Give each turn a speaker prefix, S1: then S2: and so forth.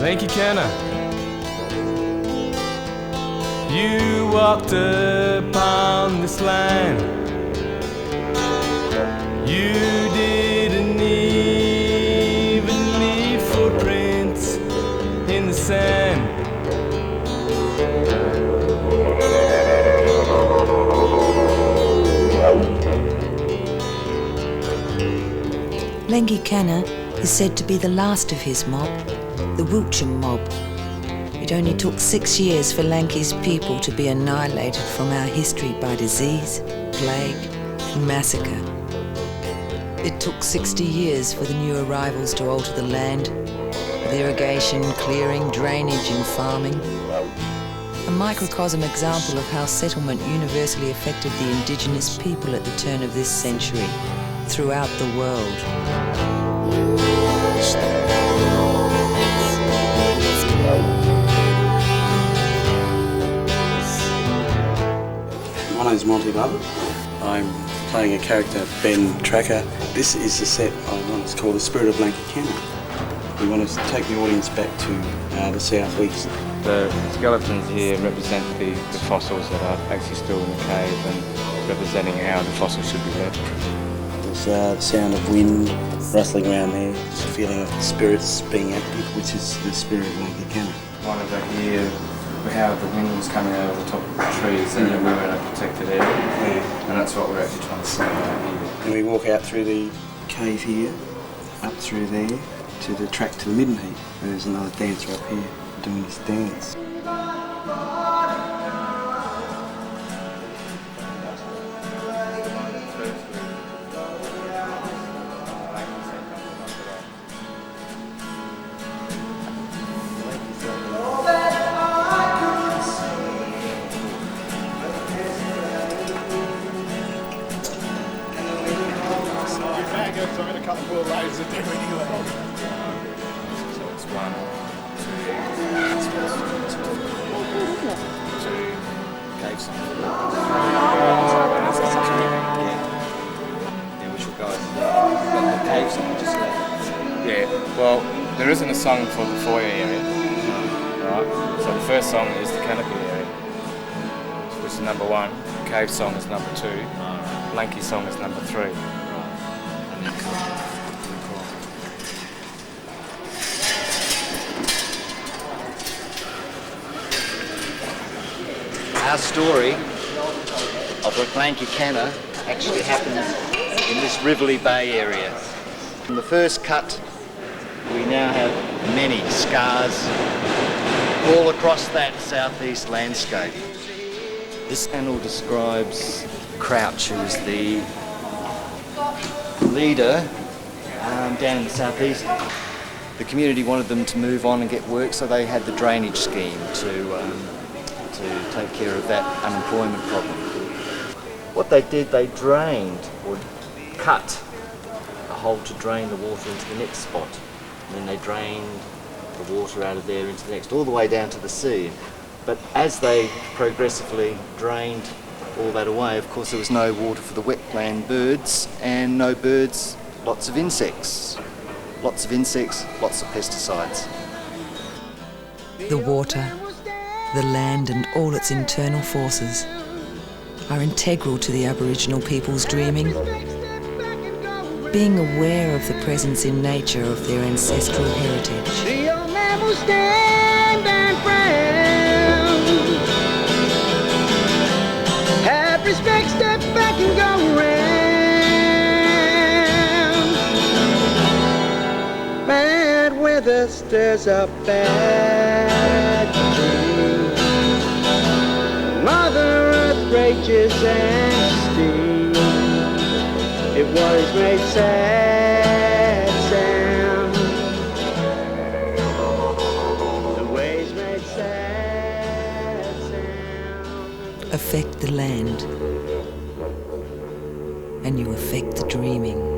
S1: Lanky Canna, you walked upon this land. You didn't even leave footprints in the sand.
S2: Lanky Canna is said to be the last of his mob, the Wiltshire mob. It only took 6 years for Lanky's people to be annihilated from our history by disease, plague and massacre. It took 60 years for the new arrivals to alter the land, with irrigation, clearing, drainage and farming. A microcosm example of how settlement universally affected the indigenous people at the turn of this century throughout the world.
S3: My name's Monty Butler. I'm playing a character, Ben Tracker. This is the set I want. It's called The Spirit of Laky Canna. We want to take the audience back to the southeast.
S4: The skeletons here represent the fossils that are actually still in the cave and representing how the fossils should be left.
S3: There's the sound of wind rustling around there. It's a feeling of the spirits being active, which is the spirit of Laky Canna.
S4: One over here, how the wind was coming over the top of the trees and we were in a protected area.
S3: Yeah.
S4: And that's what we're actually trying to see out here.
S3: And we walk out through the cave here, up through there, to the track to the Midden Heap. And there's another dancer up here doing this dance.
S4: So it's 1, 2, cave songs.
S5: Yeah, which will go the cave song just left.
S4: Yeah, well, there isn't a song for the foyer area. Right? So the first song is the canopy area, which is number 1. Cave song is number 2. Lanky song is number 3.
S5: Our story of Lanky Canna actually happens in this Rivoli Bay area. From the first cut, we now have many scars all across that southeast landscape. This panel describes Crouch, who's the leader down in the southeast. The community wanted them to move on and get work, so they had the drainage scheme to take care of that unemployment problem. What they did, they drained or cut a hole to drain the water into the next spot. And then they drained the water out of there into the next, all the way down to the sea. But as they progressively drained all that away, of course there was no water for the wetland birds, and no birds, lots of insects. Lots of insects, lots of pesticides.
S2: The water, the land and all its internal forces are integral to the Aboriginal people's dreaming. Being aware of the presence in nature of their ancestral heritage.
S6: The old man will stand and frown. Have respect, step back and go round. Mad weather stirs up bad dreams. Mother Earth rages and steams. It was made sad sound. The waves made sad sound.
S2: Affect the land, and you affect the dreaming.